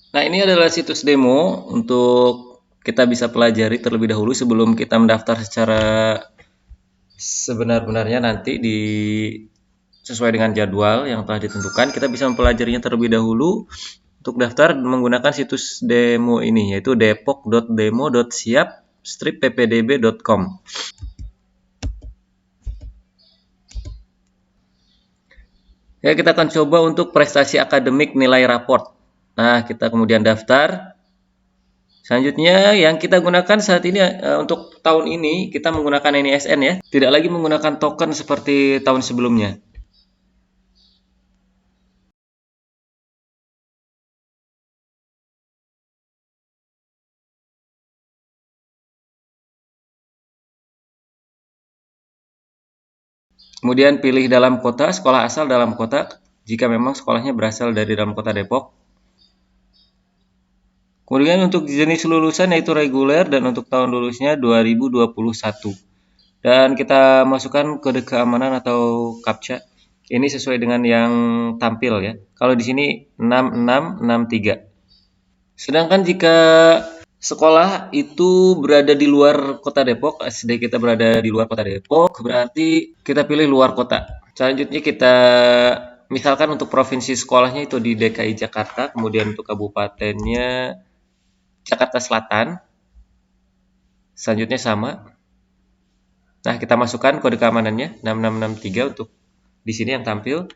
Nah, ini adalah situs demo untuk kita bisa pelajari terlebih dahulu sebelum kita mendaftar secara sebenar-benarnya nanti sesuai dengan jadwal yang telah ditentukan. Kita bisa mempelajarinya terlebih dahulu untuk daftar menggunakan situs demo ini, yaitu depok.demo.siap-ppdb.com. Ya, kita akan coba untuk prestasi akademik nilai raport. Nah, kita kemudian daftar. Selanjutnya yang kita gunakan saat ini untuk tahun ini kita menggunakan NISN ya, tidak lagi menggunakan token seperti tahun sebelumnya. Kemudian pilih dalam kota, sekolah asal dalam kota jika memang sekolahnya berasal dari dalam kota Depok. Kemudian untuk jenis lulusan yaitu reguler dan untuk tahun lulusnya 2021. Dan kita masukkan kode keamanan atau CAPTCHA. Ini sesuai dengan yang tampil ya. Kalau di sini 6663. Sedangkan jika sekolah itu berada di luar kota Depok, SD kita berada di luar kota Depok, berarti kita pilih luar kota. Selanjutnya kita misalkan untuk provinsi sekolahnya itu di DKI Jakarta, kemudian untuk kabupatennya Jakarta Selatan. Selanjutnya sama. Nah, kita masukkan kode keamanannya 6663 untuk di sini yang tampil.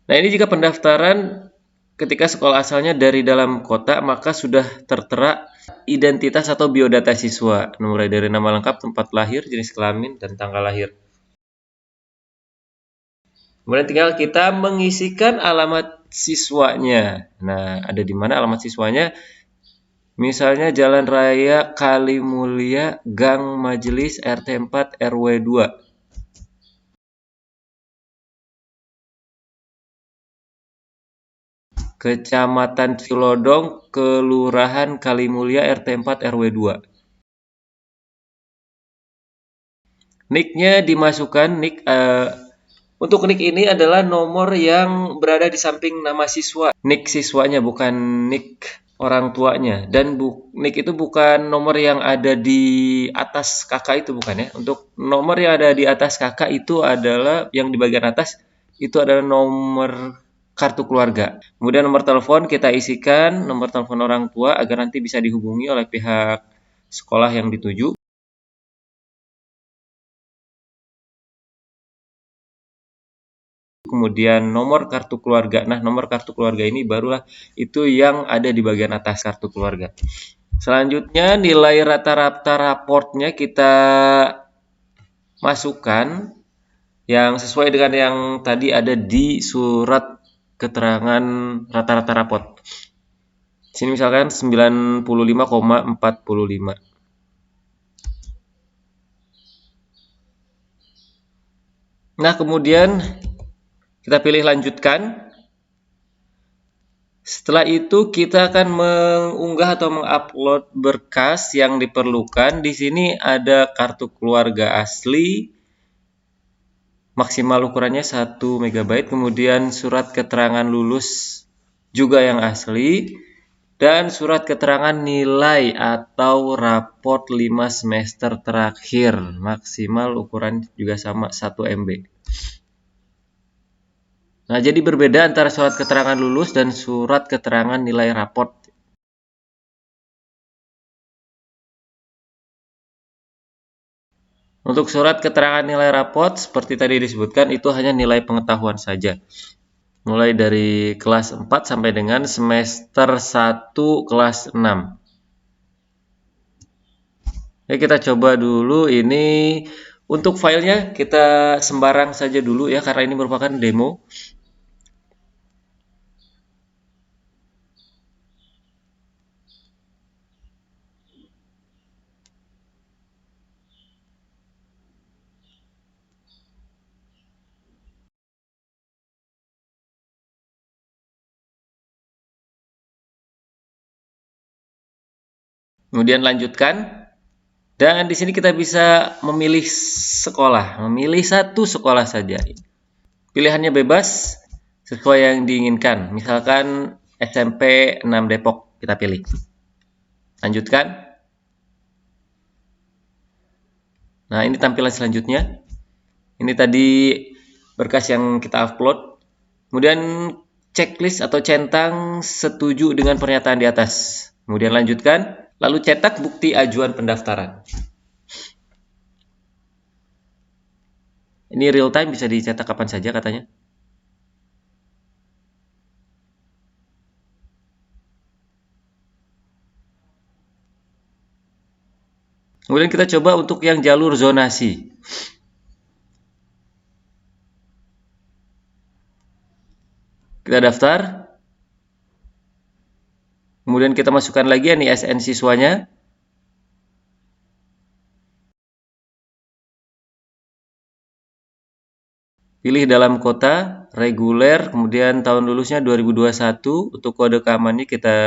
Nah, ini jika pendaftaran ketika sekolah asalnya dari dalam kota, maka sudah tertera identitas atau biodata siswa, mulai dari nama lengkap, tempat lahir, jenis kelamin, dan tanggal lahir. Kemudian tinggal kita mengisikan alamat siswanya. Nah, ada di mana alamat siswanya? Misalnya Jalan Raya Kalimulia, Gang Majelis, RT 4, RW 2. Kecamatan Cilodong, Kelurahan Kalimulia, RT 4, RW 2. Nick-nya dimasukkan, untuk nick ini adalah nomor yang berada di samping nama siswa. Nick siswanya bukan nick orang tuanya, dan nick itu bukan nomor yang ada di atas kakak itu bukan ya. Untuk nomor yang ada di atas kakak itu adalah yang di bagian atas itu adalah nomor kartu keluarga. Kemudian nomor telepon kita isikan nomor telepon orang tua agar nanti bisa dihubungi oleh pihak sekolah yang dituju. Kemudian nomor kartu keluarga. Nah, nomor kartu keluarga ini barulah itu yang ada di bagian atas kartu keluarga. Selanjutnya nilai rata-rata raportnya kita masukkan yang sesuai dengan yang tadi ada di surat keterangan rata-rata raport. Sini misalkan 95,45. Nah, kemudian kita pilih lanjutkan. Setelah itu kita akan mengunggah atau mengupload berkas yang diperlukan. Di sini ada kartu keluarga asli, maksimal ukurannya 1 MB, kemudian surat keterangan lulus juga yang asli, dan surat keterangan nilai atau raport 5 semester terakhir, maksimal ukuran juga sama 1 MB. Nah, jadi berbeda antara surat keterangan lulus dan surat keterangan nilai raport. Untuk surat keterangan nilai raport, seperti tadi disebutkan, itu hanya nilai pengetahuan saja. Mulai dari kelas 4 sampai dengan semester 1 kelas 6. Ya, kita coba dulu ini. Untuk filenya kita sembarang saja dulu ya, karena ini merupakan demo. Kemudian lanjutkan. Dan di sini kita bisa memilih sekolah, memilih satu sekolah saja. Pilihannya bebas sesuai yang diinginkan. Misalkan SMP 6 Depok kita pilih. Lanjutkan. Nah, ini tampilan selanjutnya. Ini tadi berkas yang kita upload. Kemudian checklist atau centang setuju dengan pernyataan di atas. Kemudian lanjutkan, lalu cetak bukti ajuan pendaftaran. Ini real time, bisa dicetak kapan saja katanya. Kemudian kita coba untuk yang jalur zonasi. Kita daftar. Kemudian kita masukkan lagi NISN siswanya. Pilih dalam kota, reguler, kemudian tahun lulusnya 2021. Untuk kode keamanannya kita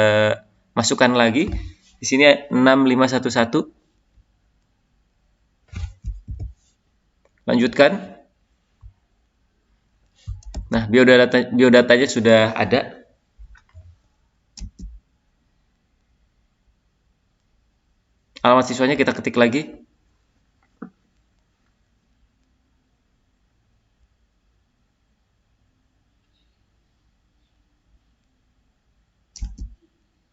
masukkan lagi. Di sini 6511. Lanjutkan. Nah, biodatanya sudah ada. Alamat siswanya kita ketik lagi.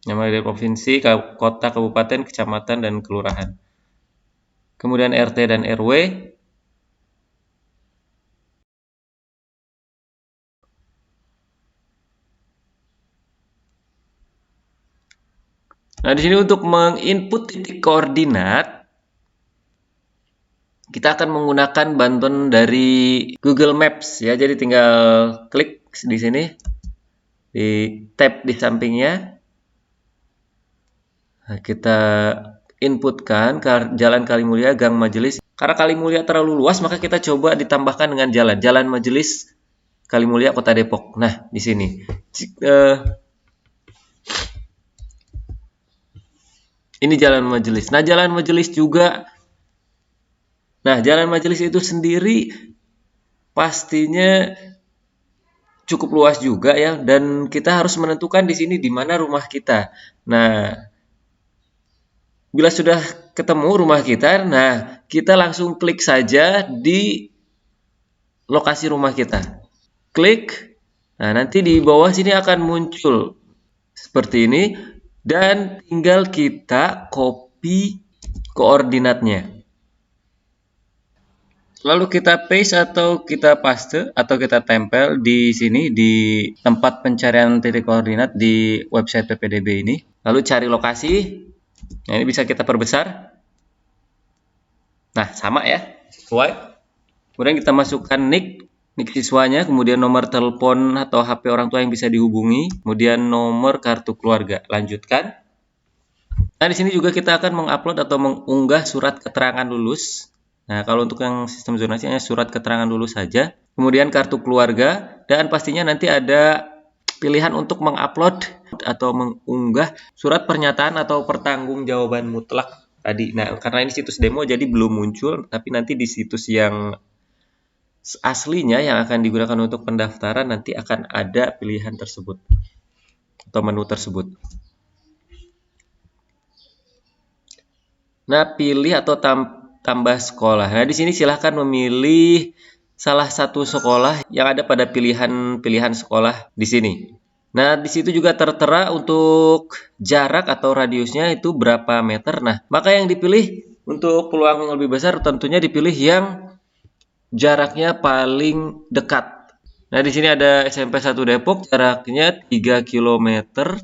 Nama dari provinsi, kota, kabupaten, kecamatan, dan kelurahan. Kemudian RT dan RW. Nah, di sini untuk menginput titik koordinat, kita akan menggunakan bantuan dari Google Maps ya. Jadi tinggal klik di sini, di tab di sampingnya. Nah, kita inputkan Jalan Kalimulia, Gang Majelis. Karena Kalimulia terlalu luas, maka kita coba ditambahkan dengan Jalan Majelis Kalimulia, Kota Depok. Nah, di sini. Ini Jalan Majelis. Nah, Jalan Majelis juga. Nah, Jalan Majelis itu sendiri pastinya cukup luas juga ya, dan kita harus menentukan di sini di mana rumah kita. Nah, bila sudah ketemu rumah kita, nah kita langsung klik saja di lokasi rumah kita. Klik. Nah, nanti di bawah sini akan muncul seperti ini. Dan tinggal kita copy koordinatnya. Lalu kita paste atau kita paste atau kita tempel di sini di tempat pencarian titik koordinat di website PPDB ini. Lalu cari lokasi. Nah, ini bisa kita perbesar. Nah, sama ya, sesuai. Kemudian kita masukkan nick siswanya, kemudian nomor telepon atau HP orang tua yang bisa dihubungi, kemudian nomor kartu keluarga. Lanjutkan. Nah, di sini juga kita akan mengupload atau mengunggah surat keterangan lulus. Nah, kalau untuk yang sistem zonasi hanya surat keterangan lulus saja. Kemudian kartu keluarga, dan pastinya nanti ada pilihan untuk mengupload atau mengunggah surat pernyataan atau pertanggungjawaban mutlak tadi. Nah, karena ini situs demo jadi belum muncul, tapi nanti di situs yang aslinya yang akan digunakan untuk pendaftaran nanti akan ada pilihan tersebut atau menu tersebut. Nah, pilih atau tambah sekolah. Nah, di sini silahkan memilih salah satu sekolah yang ada pada pilihan sekolah di sini. Nah, di situ juga tertera untuk jarak atau radiusnya itu berapa meter. Nah, maka yang dipilih untuk peluang yang lebih besar tentunya dipilih yang jaraknya paling dekat. Nah, di sini ada SMP 1 Depok, jaraknya 3 km,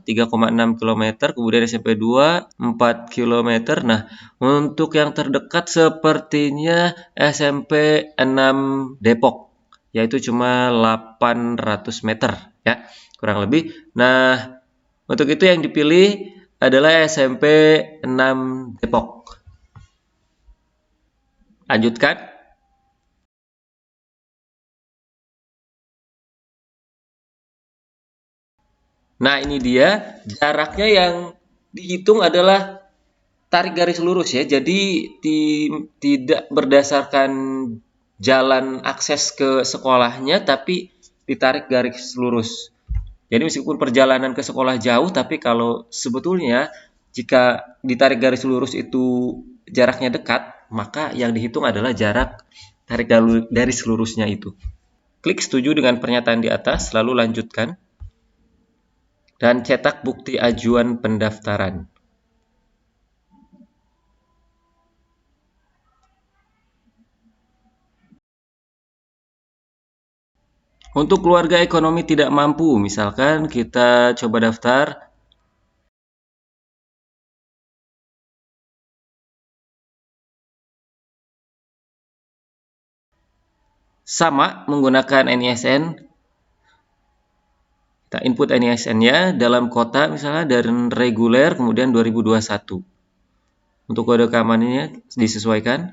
3,6 km, kemudian SMP 2, 4 km. Nah, untuk yang terdekat sepertinya SMP 6 Depok, yaitu cuma 800 meter, ya, kurang lebih. Nah, untuk itu yang dipilih adalah SMP 6 Depok. Lanjutkan. Nah, ini dia jaraknya yang dihitung adalah tarik garis lurus ya. Jadi tidak berdasarkan jalan akses ke sekolahnya tapi ditarik garis lurus. Jadi meskipun perjalanan ke sekolah jauh, tapi kalau sebetulnya jika ditarik garis lurus itu jaraknya dekat, maka yang dihitung adalah jarak tarik garis lurusnya itu. Klik setuju dengan pernyataan di atas, lalu lanjutkan. Dan cetak bukti ajuan pendaftaran. Untuk keluarga ekonomi tidak mampu, misalkan kita coba daftar. Sama menggunakan NISN. Kita input NISN-nya dalam kota misalnya dari reguler kemudian 2021. Untuk kode keamanannya disesuaikan.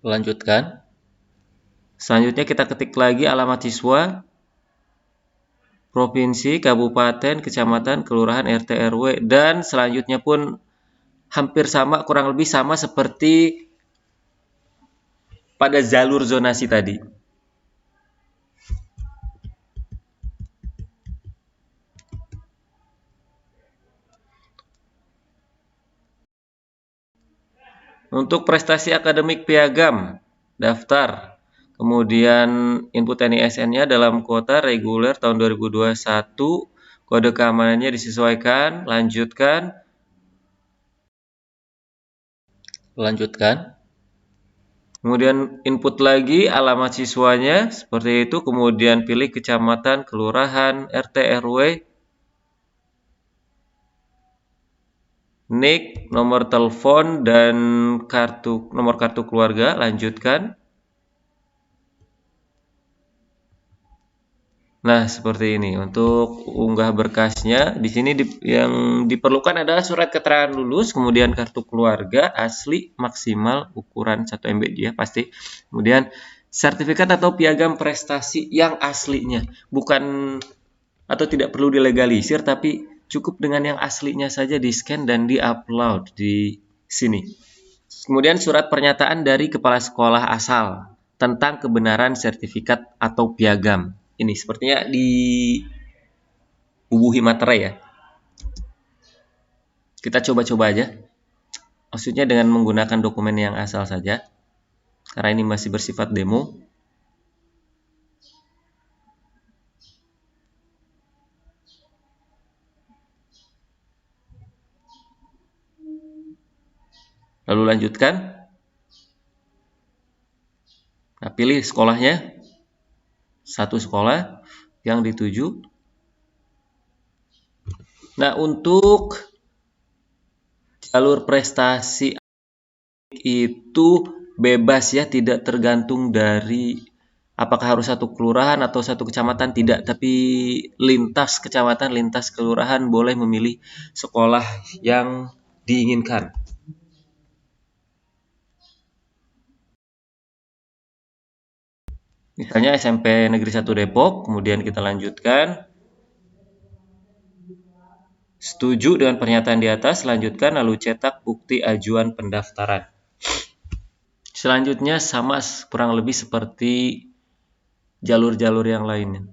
Lanjutkan. Selanjutnya kita ketik lagi alamat siswa, provinsi, kabupaten, kecamatan, kelurahan, RT, RW, dan selanjutnya pun hampir sama, kurang lebih sama seperti pada jalur zonasi tadi. Untuk prestasi akademik piagam, daftar. Kemudian input NISN-nya dalam kuota reguler tahun 2021, kode keamanannya disesuaikan, lanjutkan. Kemudian input lagi alamat siswanya, seperti itu. Kemudian pilih kecamatan, kelurahan, RT, RW, NIK, nomor telepon, dan nomor kartu keluarga. Lanjutkan. Nah, seperti ini. Untuk unggah berkasnya, di sini yang diperlukan adalah surat keterangan lulus, kemudian kartu keluarga asli maksimal ukuran 1 MB ya pasti. Kemudian sertifikat atau piagam prestasi yang aslinya, bukan atau tidak perlu dilegalisir, tapi cukup dengan yang aslinya saja di-scan dan di-upload di sini. Kemudian surat pernyataan dari kepala sekolah asal tentang kebenaran sertifikat atau piagam. Ini sepertinya dibubuhi materai ya. Kita coba-coba aja. Maksudnya dengan menggunakan dokumen yang asal saja. Karena ini masih bersifat demo. Lalu lanjutkan. Nah, pilih sekolahnya. Satu sekolah yang dituju. Nah, untuk jalur prestasi itu bebas ya, tidak tergantung dari apakah harus satu kelurahan atau satu kecamatan, tidak, tapi lintas kecamatan, lintas kelurahan boleh memilih sekolah yang diinginkan. Misalnya SMP Negeri 1 Depok, kemudian kita lanjutkan. Setuju dengan pernyataan di atas, lanjutkan, lalu cetak bukti ajuan pendaftaran. Selanjutnya sama kurang lebih seperti jalur-jalur yang lainnya.